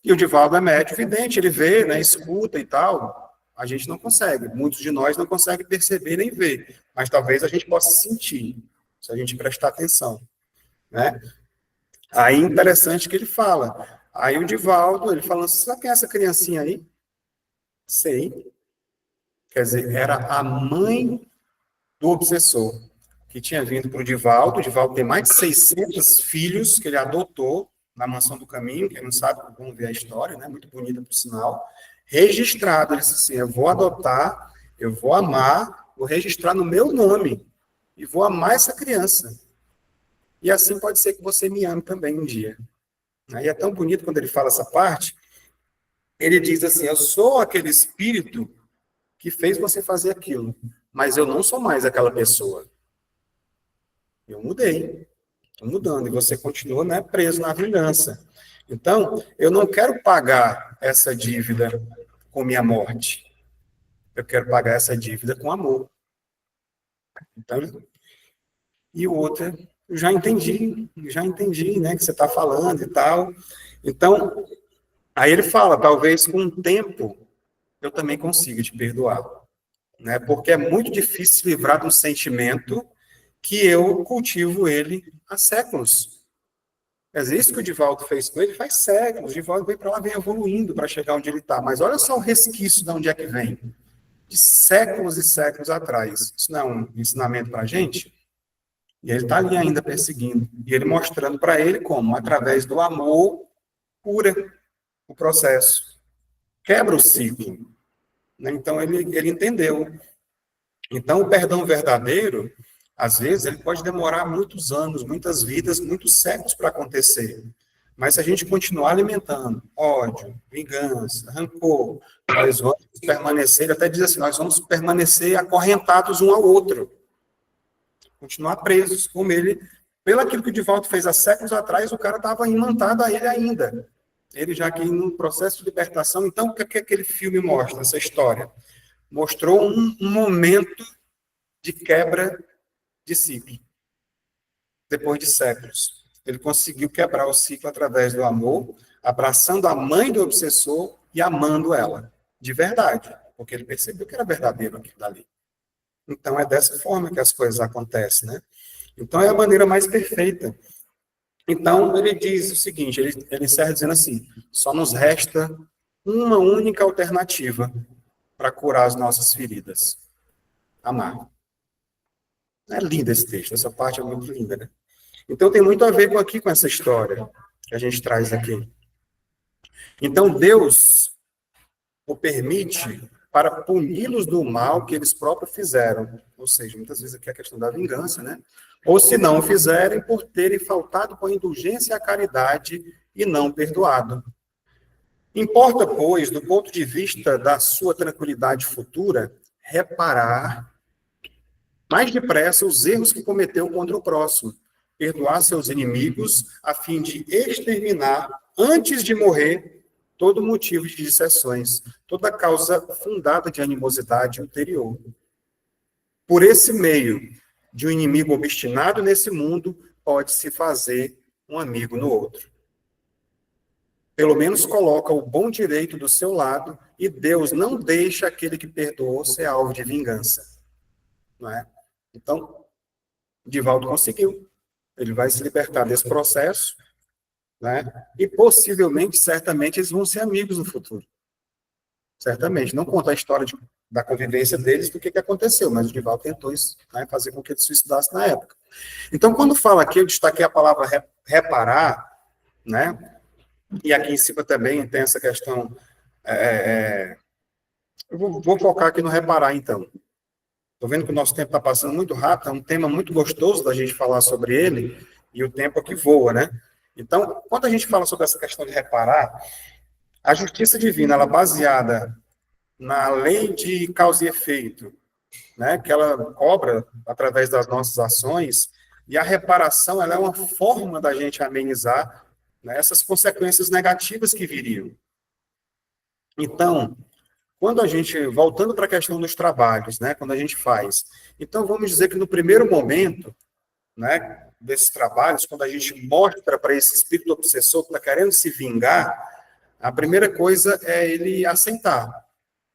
E o Divaldo é médium vidente, ele vê, né? Escuta e tal. A gente não consegue, muitos de nós não conseguem perceber nem ver, mas talvez a gente possa sentir, se a gente prestar atenção, né? Aí interessante que ele fala. Aí o Divaldo, ele falando, sabe quem é essa criancinha aí? Sei. Quer dizer, era a mãe do obsessor, que tinha vindo para o Divaldo. O Divaldo tem mais de 600 filhos que ele adotou na Mansão do Caminho. Quem não sabe, vamos ver a história, né? Muito bonita, por sinal. Registrado, ele disse assim, eu vou adotar, eu vou amar, vou registrar no meu nome e vou amar essa criança. E assim pode ser que você me ame também um dia. E é tão bonito quando ele fala essa parte. Ele diz assim, eu sou aquele espírito que fez você fazer aquilo, mas eu não sou mais aquela pessoa. Eu mudei, estou mudando, e você continua, né, preso na vingança. Então, eu não quero pagar essa dívida com minha morte. Eu quero pagar essa dívida com amor. Então, e o outro, eu já entendi, né, que você está falando e tal. Então, aí ele fala, talvez com o tempo eu também consiga te perdoar. Né, porque é muito difícil se livrar de um sentimento que eu cultivo ele há séculos. É isso que o Divaldo fez com ele, faz séculos. O Divaldo vem para lá, vem evoluindo para chegar onde ele está. Mas olha só o resquício de onde é que vem. De séculos e séculos atrás. Isso não é um ensinamento para a gente? E ele está ali ainda perseguindo. E ele mostrando para ele como, através do amor, cura o processo. Quebra o ciclo. Então, ele entendeu. Então, o perdão verdadeiro, às vezes, ele pode demorar muitos anos, muitas vidas, muitos séculos para acontecer. Mas se a gente continuar alimentando ódio, vingança, rancor, nós vamos permanecer, ele até diz assim, nós vamos permanecer acorrentados um ao outro, continuar presos, como ele, pelo aquilo que o Divaldo fez há séculos atrás, o cara estava imantado a ele ainda. Ele já aqui no processo de libertação, então o que aquele filme mostra, essa história? Mostrou um momento de quebra de ciclo, depois de séculos. Ele conseguiu quebrar o ciclo através do amor, abraçando a mãe do obsessor e amando ela, de verdade, porque ele percebeu que era verdadeiro aquilo dali. Então, é dessa forma que as coisas acontecem, né? Então, é a maneira mais perfeita. Então, ele diz o seguinte, ele encerra dizendo assim, só nos resta uma única alternativa para curar as nossas feridas. Amar. É lindo esse texto, essa parte é muito linda, né? Então, tem muito a ver com essa história que a gente traz aqui. Então, Deus o permite para puni-los do mal que eles próprios fizeram. Ou seja, muitas vezes aqui é a questão da vingança, né? Ou se não o fizerem, por terem faltado com a indulgência e a caridade e não perdoado. Importa, pois, do ponto de vista da sua tranquilidade futura, reparar mais depressa os erros que cometeu contra o próximo, perdoar seus inimigos, a fim de exterminar, antes de morrer, todo motivo de dissensões, toda causa fundada de animosidade ulterior. Por esse meio, de um inimigo obstinado nesse mundo, pode-se fazer um amigo no outro. Pelo menos coloca o bom direito do seu lado, e Deus não deixa aquele que perdoou ser alvo de vingança. Não é? Então, Divaldo conseguiu. Ele vai se libertar desse processo, né? E possivelmente, certamente, eles vão ser amigos no futuro. Certamente. Não conta a história da convivência deles, do que aconteceu, mas o Divaldo tentou isso, né, fazer com que ele se suicidasse na época. Então, quando fala aqui, eu destaquei a palavra reparar, né? E aqui em cima também tem essa questão. Eu vou focar aqui no reparar, então. Estou vendo que o nosso tempo está passando muito rápido, é um tema muito gostoso da gente falar sobre ele, e o tempo aqui voa, né? Então, quando a gente fala sobre essa questão de reparar, a justiça divina, ela é baseada na lei de causa e efeito, né? Que ela cobra através das nossas ações, e a reparação, ela é uma forma da gente amenizar, né, essas consequências negativas que viriam. Então, quando a gente, voltando para a questão dos trabalhos, né, quando a gente faz, então vamos dizer que no primeiro momento, né, desses trabalhos, quando a gente mostra para esse espírito obsessor que está querendo se vingar, a primeira coisa é ele aceitar,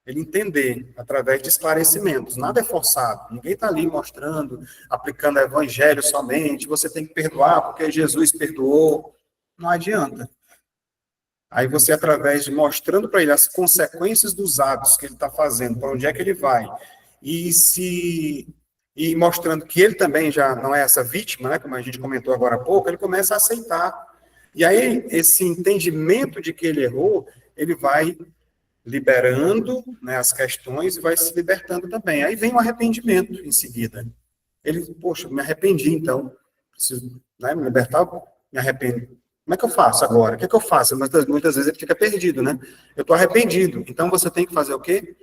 ele entender, através de esclarecimentos. Nada é forçado, ninguém está ali mostrando, aplicando o evangelho somente, você tem que perdoar porque Jesus perdoou. Não adianta. Aí você, através de mostrando para ele as consequências dos atos que ele está fazendo, para onde é que ele vai, e mostrando que ele também já não é essa vítima, né, como a gente comentou agora há pouco, ele começa a aceitar. E aí, esse entendimento de que ele errou, ele vai liberando, né, as questões e vai se libertando também. Aí vem o arrependimento em seguida. Ele, poxa, me arrependi, então, preciso, né, me libertar, me arrependo. Como é que eu faço agora? O que é que eu faço? Muitas vezes ele fica perdido, né? Eu estou arrependido. Então você tem que fazer o quê?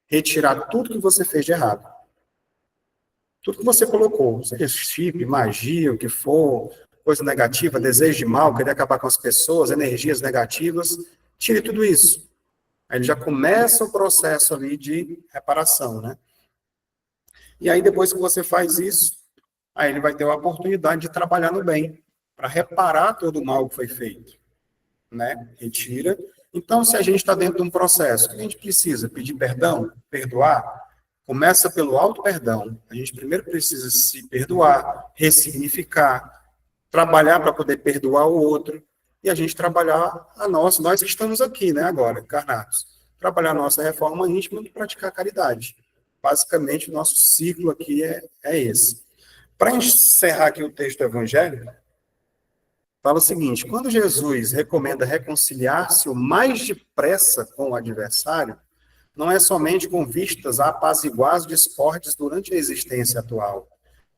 Retirar tudo que você fez de errado. Tudo que você colocou, seja chip, magia, o que for, coisa negativa, desejo de mal, querer acabar com as pessoas, energias negativas, tire tudo isso. Aí ele já começa o processo ali de reparação, né? E aí depois que você faz isso, aí ele vai ter a oportunidade de trabalhar no bem, para reparar todo o mal que foi feito, né? Retira. Então, se a gente está dentro de um processo, a gente precisa pedir perdão, perdoar, começa pelo auto-perdão. A gente primeiro precisa se perdoar, ressignificar, trabalhar para poder perdoar o outro, e a gente trabalhar a nossa, nós que estamos aqui, né, agora, encarnados, trabalhar a nossa reforma íntima e praticar a caridade. Basicamente, o nosso ciclo aqui é esse. Para encerrar aqui o texto do Evangelho, fala o seguinte: quando Jesus recomenda reconciliar-se o mais depressa com o adversário, não é somente com vistas a apaziguar as discórdias durante a existência atual,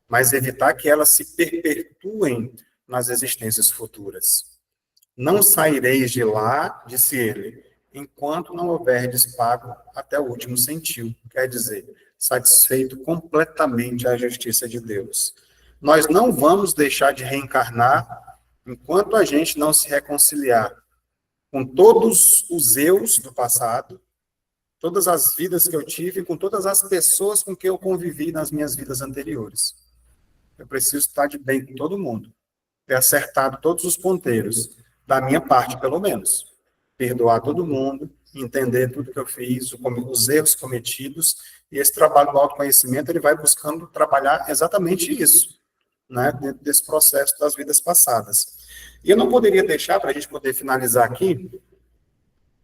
mas evitar que elas se perpetuem nas existências futuras. Não saireis de lá, disse ele, enquanto não houverdes pago até o último centil. Quer dizer, satisfeito completamente a justiça de Deus. Nós não vamos deixar de reencarnar enquanto a gente não se reconciliar com todos os eus do passado, todas as vidas que eu tive, com todas as pessoas com que eu convivi nas minhas vidas anteriores. Eu preciso estar de bem com todo mundo, ter acertado todos os ponteiros, da minha parte, pelo menos. Perdoar todo mundo, entender tudo que eu fiz, os erros cometidos, e esse trabalho do autoconhecimento, ele vai buscando trabalhar exatamente isso, né, dentro desse processo das vidas passadas. E eu não poderia deixar, para a gente poder finalizar aqui,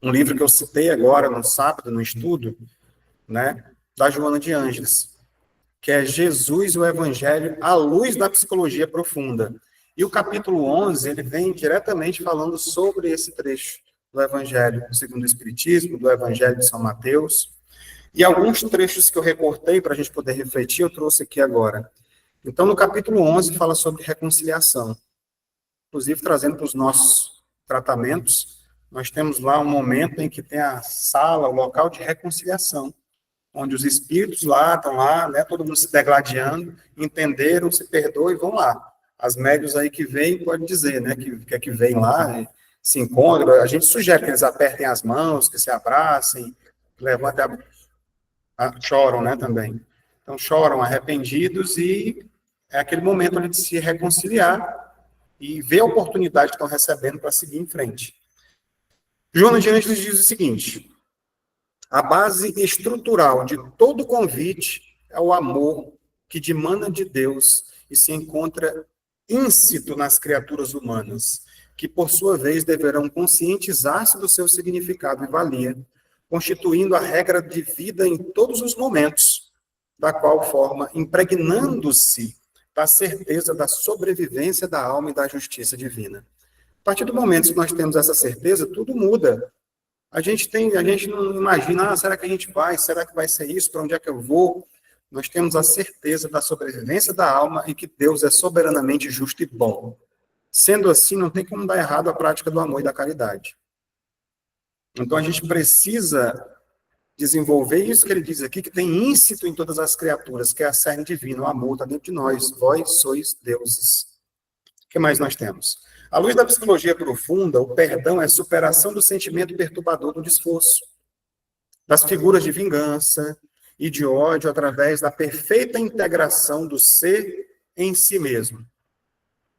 um livro que eu citei agora, no sábado, no estudo, né, da Joana de Ângeles, que é Jesus e o Evangelho à luz da psicologia profunda. E o capítulo 11, ele vem diretamente falando sobre esse trecho do Evangelho segundo o Espiritismo, do Evangelho de São Mateus, e alguns trechos que eu recortei para a gente poder refletir, eu trouxe aqui agora. Então, no capítulo 11, fala sobre reconciliação. Inclusive, trazendo para os nossos tratamentos, nós temos lá um momento em que tem a sala, o local de reconciliação, onde os espíritos lá estão lá, né, todo mundo se degladiando, entenderam, se perdoam e vão lá. As médiuns aí que vêm, pode dizer, né, que vem lá, se encontram, a gente sugere que eles apertem as mãos, que se abracem, levantem choram, né, também. Então, choram arrependidos e é aquele momento ali de se reconciliar e ver a oportunidade que estão recebendo para seguir em frente. Joana de Ângeles diz o seguinte: a base estrutural de todo convite é o amor que dimana de Deus e se encontra íncito nas criaturas humanas, que, por sua vez, deverão conscientizar-se do seu significado e valia, constituindo a regra de vida em todos os momentos, da qual forma, impregnando-se da certeza da sobrevivência da alma e da justiça divina. A partir do momento que nós temos essa certeza, tudo muda. A gente não imagina, será que a gente vai? Será que vai ser isso? Para onde é que eu vou? Nós temos a certeza da sobrevivência da alma e que Deus é soberanamente justo e bom. Sendo assim, não tem como dar errado a prática do amor e da caridade. Então, a gente precisa desenvolver isso que ele diz aqui, que tem íncito em todas as criaturas, que é a cerne divina, o amor está dentro de nós. Vós sois deuses. O que mais nós temos? À luz da psicologia profunda, o perdão é a superação do sentimento perturbador do desforço, das figuras de vingança e de ódio através da perfeita integração do ser em si mesmo,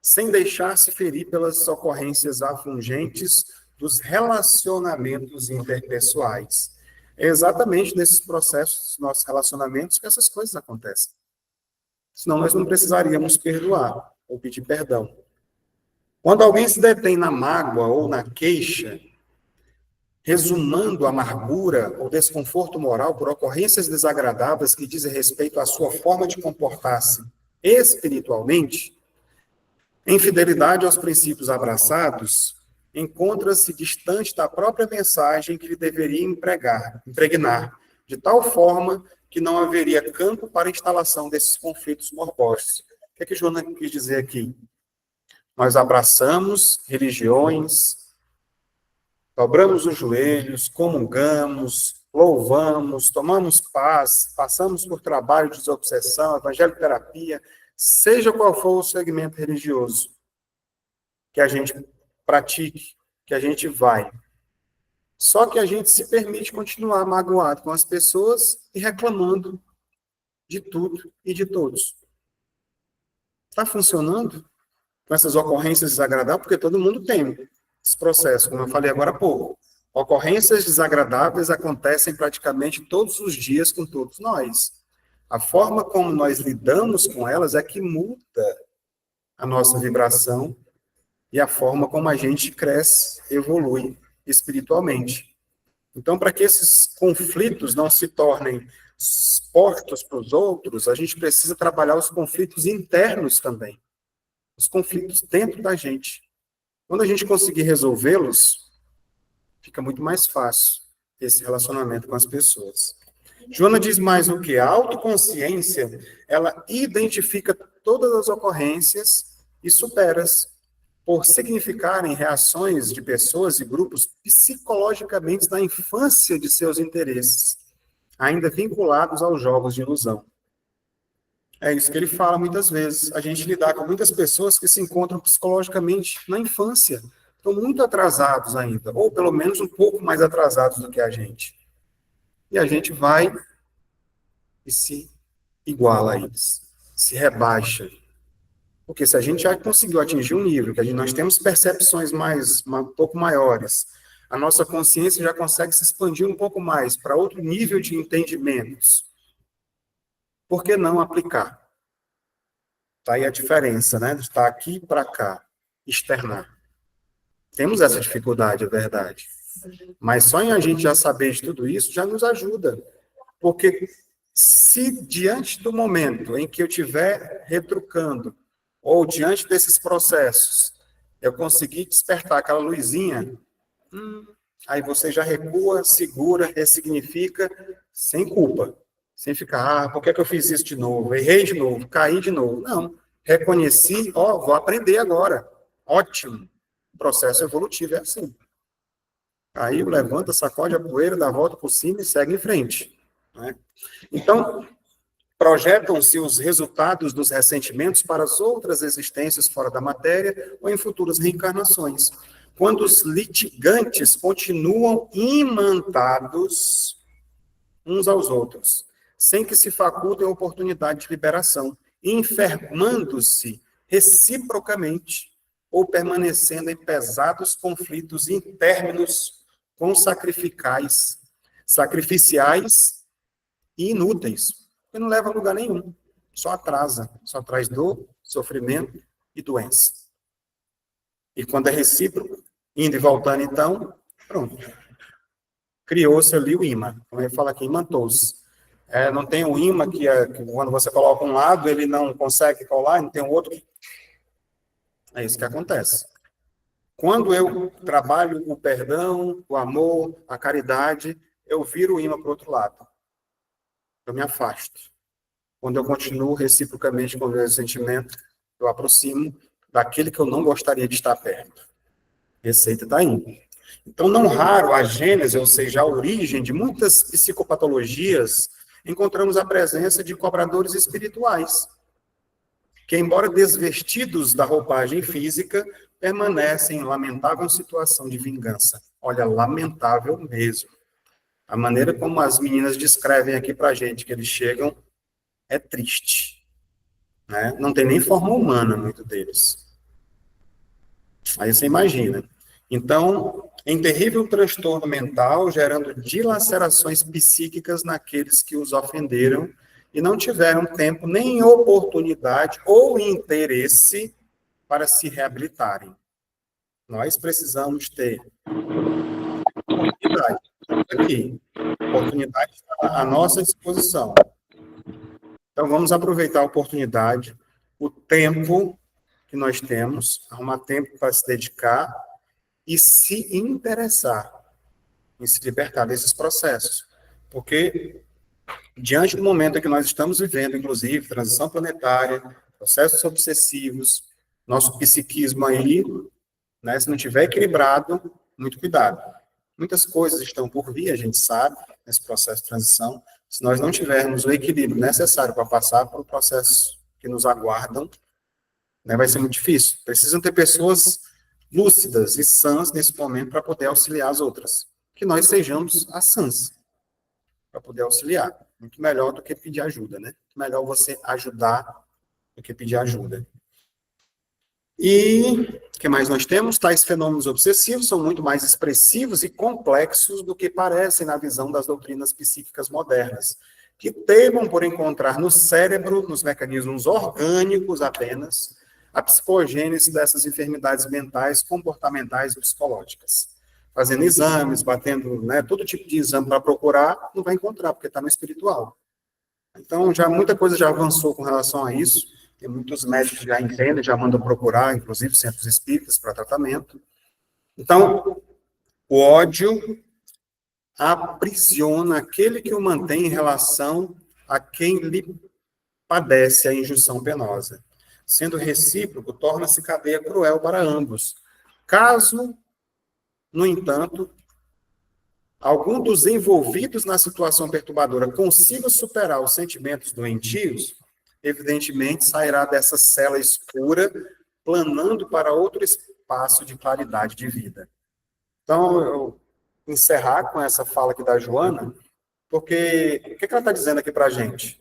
sem deixar-se ferir pelas ocorrências afungentes dos relacionamentos interpessoais. É exatamente nesses processos dos nossos relacionamentos que essas coisas acontecem. Senão nós não precisaríamos perdoar ou pedir perdão. Quando alguém se detém na mágoa ou na queixa, resumando a amargura ou desconforto moral por ocorrências desagradáveis que dizem respeito à sua forma de comportar-se espiritualmente, em fidelidade aos princípios abraçados, encontra-se distante da própria mensagem que lhe deveria impregnar, de tal forma que não haveria campo para a instalação desses conflitos morbosos. O que é que Joana quis dizer aqui? Nós abraçamos religiões, dobramos os joelhos, comungamos, louvamos, tomamos paz, passamos por trabalho de desobsessão, evangelioterapia, seja qual for o segmento religioso que a gente pratique, que a gente vai. Só que a gente se permite continuar magoado com as pessoas e reclamando de tudo e de todos. Está funcionando com essas ocorrências desagradáveis? Porque todo mundo tem esse processo, como eu falei agora há pouco. Ocorrências desagradáveis acontecem praticamente todos os dias com todos nós. A forma como nós lidamos com elas é que muda a nossa vibração e a forma como a gente cresce, evolui espiritualmente. Então, para que esses conflitos não se tornem expostos para os outros, a gente precisa trabalhar os conflitos internos também. Os conflitos dentro da gente. Quando a gente conseguir resolvê-los, fica muito mais fácil esse relacionamento com as pessoas. Joana diz mais o que? A autoconsciência, ela identifica todas as ocorrências e supera-as. por significarem reações de pessoas e grupos psicologicamente na infância de seus interesses, ainda vinculados aos jogos de ilusão. É isso que ele fala muitas vezes. A gente lidar com muitas pessoas que se encontram psicologicamente na infância, estão muito atrasados ainda, ou pelo menos um pouco mais atrasados do que a gente. E a gente vai e se iguala a eles, se rebaixa. Porque se a gente já conseguiu atingir um nível, que nós temos percepções um pouco maiores, a nossa consciência já consegue se expandir um pouco mais para outro nível de entendimentos. Por que não aplicar? Está aí a diferença, né? De estar aqui para cá, externar. Temos essa dificuldade, é verdade. Mas só em a gente já saber de tudo isso já nos ajuda. Porque se diante do momento em que eu estiver retrucando, ou diante desses processos, eu conseguir despertar aquela luzinha, aí você já recua, segura, ressignifica, sem culpa. Sem ficar, por que eu fiz isso de novo? Errei de novo, caí de novo. Não. Reconheci, vou aprender agora. Ótimo. O processo evolutivo é assim. Caiu, levanta, sacode a poeira, dá a volta por cima e segue em frente. Né? Então, projetam-se os resultados dos ressentimentos para as outras existências fora da matéria ou em futuras reencarnações. Quando os litigantes continuam imantados uns aos outros, sem que se facultem oportunidade de liberação, enfermando-se reciprocamente ou permanecendo em pesados conflitos internos com sacrificiais e inúteis, que não leva a lugar nenhum, só atrasa, só traz dor, sofrimento e doença. E quando é recíproco, indo e voltando então, pronto. Criou-se ali o imã, como ele fala aqui, imantou-se. Não tem um imã que quando você coloca um lado, ele não consegue colar, não tem um outro. É isso que acontece. Quando eu trabalho o perdão, o amor, a caridade, eu viro o imã para o outro lado. Eu me afasto. Quando eu continuo reciprocamente com o meu sentimento, eu aproximo daquele que eu não gostaria de estar perto. Receita está aí. Então, não raro, a gênese, ou seja, a origem de muitas psicopatologias, encontramos a presença de cobradores espirituais, que, embora desvestidos da roupagem física, permanecem em lamentável situação de vingança. Olha, lamentável mesmo. A maneira como as meninas descrevem aqui para a gente que eles chegam é triste. Né? Não tem nem forma humana, muito deles. Aí você imagina. Então, em terrível transtorno mental, gerando dilacerações psíquicas naqueles que os ofenderam e não tiveram tempo, nem oportunidade ou interesse para se reabilitarem. Nós precisamos ter oportunidade. Aqui, oportunidade está à nossa disposição. Então, vamos aproveitar a oportunidade, o tempo que nós temos, arrumar tempo para se dedicar e se interessar em se libertar desses processos. Porque, diante do momento em que nós estamos vivendo, inclusive, transição planetária, processos obsessivos, nosso psiquismo aí, né, se não estiver equilibrado, muito cuidado. Muitas coisas estão por vir, a gente sabe, nesse processo de transição. Se nós não tivermos o equilíbrio necessário para passar por processos que nos aguardam, né, vai ser muito difícil. Precisam ter pessoas lúcidas e sãs nesse momento para poder auxiliar as outras. Que nós sejamos as sãs para poder auxiliar. Muito melhor do que pedir ajuda, né? Muito melhor você ajudar do que pedir ajuda. E o que mais nós temos? Tais fenômenos obsessivos são muito mais expressivos e complexos do que parecem na visão das doutrinas psíquicas modernas, que temam por encontrar no cérebro, nos mecanismos orgânicos apenas, a psicogênese dessas enfermidades mentais, comportamentais e psicológicas. Fazendo exames, batendo, né, todo tipo de exame para procurar, não vai encontrar, porque está no espiritual. Então, muita coisa já avançou com relação a isso. Tem muitos médicos que já entendem, já mandam procurar, inclusive centros espíritas para tratamento. Então, o ódio aprisiona aquele que o mantém em relação a quem lhe padece a injunção penosa. Sendo recíproco, torna-se cadeia cruel para ambos. Caso, no entanto, algum dos envolvidos na situação perturbadora consiga superar os sentimentos doentios, evidentemente sairá dessa cela escura, planando para outro espaço de claridade de vida. Então, eu encerrar com essa fala aqui da Joana, porque o que ela está dizendo aqui para a gente?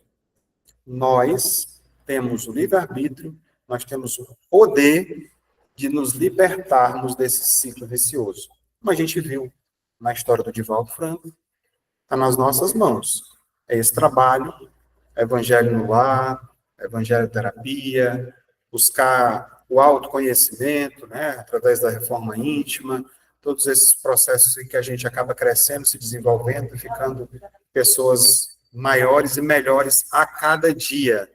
Nós temos o livre-arbítrio, nós temos o poder de nos libertarmos desse ciclo vicioso. Como a gente viu na história do Divaldo Franco, está nas nossas mãos. É esse trabalho, evangelho no lar, evangelho terapia, buscar o autoconhecimento, né, através da reforma íntima, todos esses processos em que a gente acaba crescendo, se desenvolvendo, ficando pessoas maiores e melhores a cada dia,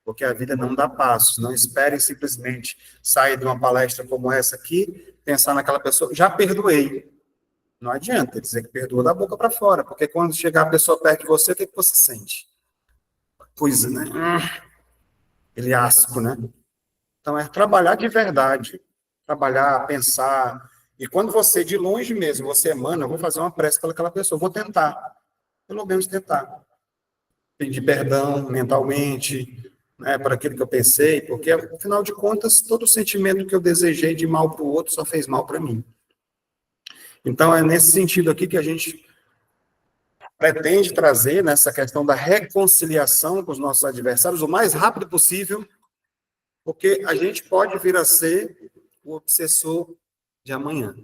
porque a vida não dá passos. Não esperem simplesmente sair de uma palestra como essa aqui, pensar naquela pessoa, já perdoei. Não adianta dizer que perdoa da boca para fora, porque quando chegar a pessoa perto de você, o que você sente? Coisa, né? Aquele asco, né? Então, é trabalhar de verdade, trabalhar, pensar. E quando você, de longe mesmo, você emana, eu vou fazer uma prece pelaquela pessoa, eu vou tentar, pelo menos tentar. Pedir perdão mentalmente, né, por aquilo que eu pensei, porque, afinal de contas, todo sentimento que eu desejei de mal para o outro só fez mal para mim. Então, é nesse sentido aqui que a gente pretende trazer, nessa questão da reconciliação com os nossos adversários, o mais rápido possível, porque a gente pode vir a ser o obsessor de amanhã.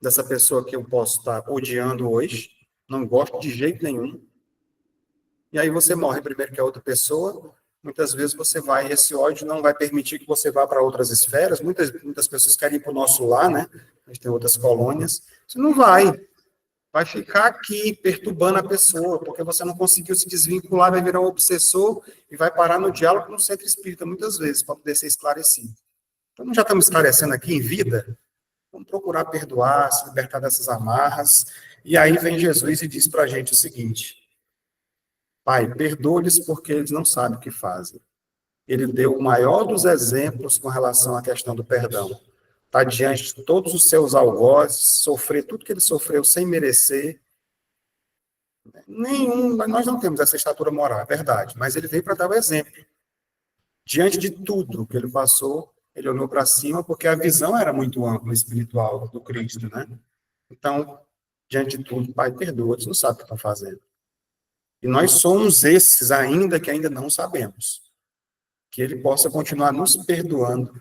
Dessa pessoa que eu posso estar odiando hoje, não gosto de jeito nenhum, e aí você morre primeiro que a outra pessoa, muitas vezes você vai, esse ódio não vai permitir que você vá para outras esferas, muitas pessoas querem ir para o nosso lar, né? A gente tem outras colônias, você não vai ficar aqui perturbando a pessoa, porque você não conseguiu se desvincular, vai virar um obsessor e vai parar no diálogo no centro espírita, muitas vezes, para poder ser esclarecido. Então, já estamos esclarecendo aqui em vida, vamos procurar perdoar, se libertar dessas amarras, e aí vem Jesus e diz para a gente o seguinte: Pai, perdoa-lhes porque eles não sabem o que fazem. Ele deu o maior dos exemplos com relação à questão do perdão. Está diante de todos os seus algozes, sofrer tudo que ele sofreu sem merecer. Nós não temos essa estatura moral, é verdade, mas ele veio para dar o exemplo. Diante de tudo que ele passou, ele olhou para cima, porque a visão era muito ampla, espiritual, do Cristo, né? Então, diante de tudo, Pai, perdoa, eles não sabem o que estão fazendo. E nós somos esses ainda que ainda não sabemos. Que ele possa continuar nos perdoando.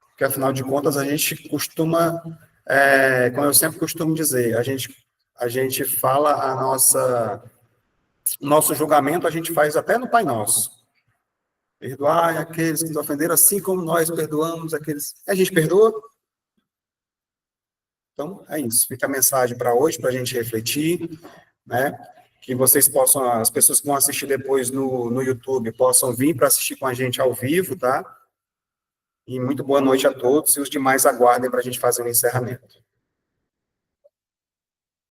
Porque, afinal de contas, a gente costuma, como eu sempre costumo dizer, a gente fala o nosso julgamento, a gente faz até no Pai Nosso. Perdoai aqueles que nos ofenderam, assim como nós perdoamos aqueles. A gente perdoa? Então, é isso. Fica a mensagem para hoje, para a gente refletir, né? Que vocês possam, as pessoas que vão assistir depois no YouTube, possam vir para assistir com a gente ao vivo, tá? E muito boa noite a todos, e os demais aguardem para a gente fazer o encerramento.